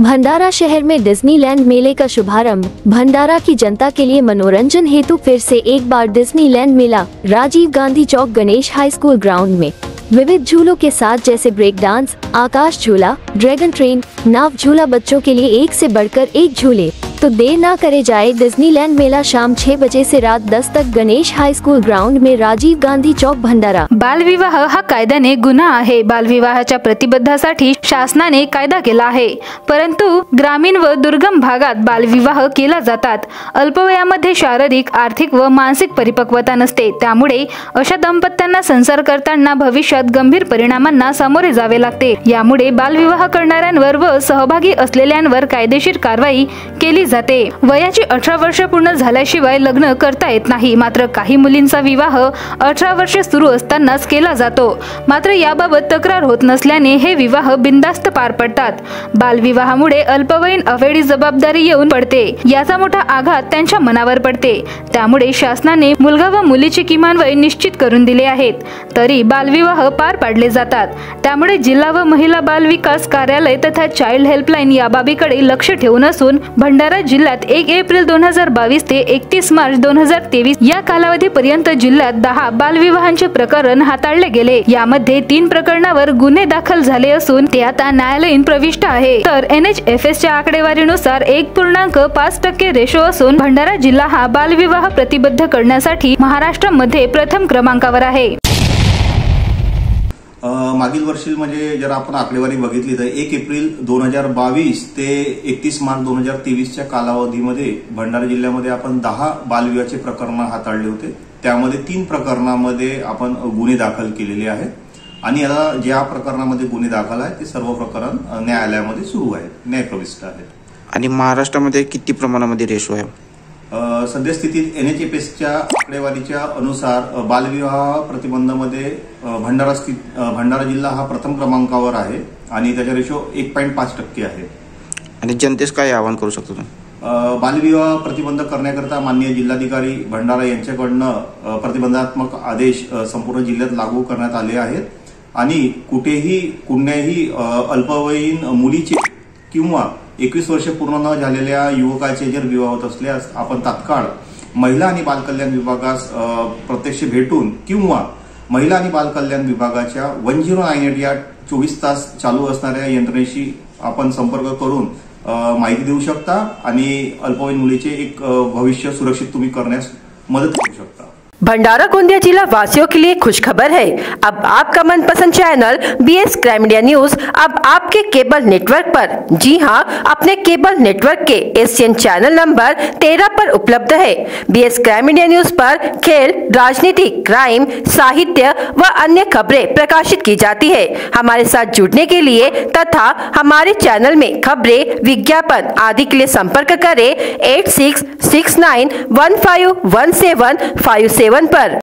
भंडारा शहर में डिज्नीलैंड मेले का शुभारंभ। भंडारा की जनता के लिए मनोरंजन हेतु फिर से एक बार डिज्नीलैंड मेला राजीव गांधी चौक गणेश हाई स्कूल ग्राउंड में विविध झूलों के साथ जैसे ब्रेक डांस, आकाश झूला, ड्रैगन ट्रेन, नाव झूला, बच्चों के लिए एक से बढ़कर एक झूले। तो देर ना करे जाए, डिज्नीलैंड मेला शाम 6 बजे से रात 10 तक गणेश हाई स्कूल ग्राउंड में राजीव गांधी चौक भंडारा। बालविवाह हा कायद्याने गुन्हा आहे। बालविवाहाच्या प्रतिबंधासाठी शासनाने कायदा केला आहे, परंतु ग्रामीण व दुर्गम भागात बालविवाह केला जातात। अल्पवयामध्ये शारीरिक, आर्थिक व मानसिक परिपक्वता नसते, त्यामुळे अशा दाम्पत्यांना संसार करताना भविष्यात गंभीर परिणामांना सामोरे जावे लागते। यामुळे बालविवाह करणाऱ्यांवर व सहभागी असलेल्यांवर कायदेशीर कारवाई केली जाते। वयाची 18 वर्ष पूर्ण झाल्याशिवाय लग्न करता येत नाही। मात्र काही मुलींचा विवाह 18 वर्ष सुरू असतानाच केला जातो। मात्र याबाबत तक्रार होत नसल्याने हे विवाह बिनधास्त पार पडतात। बालविवाहामुळे अल्पवयीन अवेळी जबाबदारी येऊन पडते, याचा मोठा आघात त्यांच्या मनावर पडते। त्यामुळे शासनाने मुलगा व मुलीचे किमान वय निश्चित करून दिले आहेत, तरी बालविवाह पार पाडले जातात। त्यामुळे जिल्हा व महिला बाल विकास कार्यालय तथा चाइल्ड हेल्पलाईन या बाबीकडे लक्ष ठेवून असून भंडारा जिल्ह्यात 1 एप्रिल 2022 ते 31 मार्च 2023 या कालावधीपर्यंत जिल्ह्यात 10 बालविवाहांचे प्रकरण हाताळले गेले। यामध्ये 3 प्रकरणावर गुन्हे दाखल झाले असून ते आता न्यायालयीन प्रविष्ट आहे। तर NHFS च्या आकडेवारीनुसार 1.5% रेशो असून भंडारा जिल्हा हा बालविवाह प्रतिबंध करण्यासाठी महाराष्ट्रामध्ये प्रथम क्रमांकावर आहे। मागील वर्षी म्हणजे जर आपण आकडेवारी बघितली तर 1 एप्रिल 2022 ते 31 मार्च 2023 च्या कालावधीमध्ये भंडारा जिल्ह्यामध्ये आपण 10 बालविवाहाचे प्रकरण हाताळले होते। त्यामध्ये 3 प्रकरणामध्ये आपण गुन्हे दाखल केलेले आहेत आणि आता ज्या प्रकरणामध्ये गुन्हे दाखल आहेत ते सर्व प्रकरण न्यायालयामध्ये सुरू आहेत, न्यायप्रविष्ट आहेत। आणि महाराष्ट्रामध्ये किती प्रमाणामध्ये रेशो आहे? सद्यस्थितीत NHFS च्या आकडेवारीच्या अनुसार बालविवाह प्रतिबंधामध्ये भंडारा जिल्हा हा प्रथम क्रमांकावर आहे आणि त्याचा रेशो 1.5% आहे। आणि जनतेस काय आवाहन करू शकतो? बालविवाह प्रतिबंध करण्याकरता माननीय जिल्हाधिकारी भंडारा यांच्याकडनं प्रतिबंधात्मक आदेश संपूर्ण जिल्ह्यात लागू करण्यात आले आहेत आणि कुठल्याही अल्पवयीन मुलीचे किंवा 21 वर्ष पूर्ण न झालेल्या युवकाचे जर विवाह होत असल्यास आपण तात्काळ महिला आणि बालकल्याण विभागास प्रत्यक्ष भेटून किंवा महिला आणि बालकल्याण विभागाच्या 1098 या 24 तास चालू असणाऱ्या यंत्रणेशी आपण संपर्क करून माहिती देऊ शकता आणि अल्पवयीन मुलीचे एक भविष्य सुरक्षित तुम्ही करण्यास मदत करू शकता। भंडारा गोंदिया जिला वासियों के लिए खुशखबर है। अब आपका मनपसंद channel BS crime media news अब आपके केबल नेटवर्क पर, जी हां, अपने केबल नेटवर्क के एशियन चैनल नंबर 13 पर उपलब्ध है। BS क्राइम मीडिया न्यूज पर खेल, राजनीति, क्राइम, साहित्य व अन्य खबरें प्रकाशित की जाती है। हमारे साथ जुड़ने के लिए तथा हमारे चैनल में खबरें, विज्ञापन आदि के लिए संपर्क करें 8669151757 पर।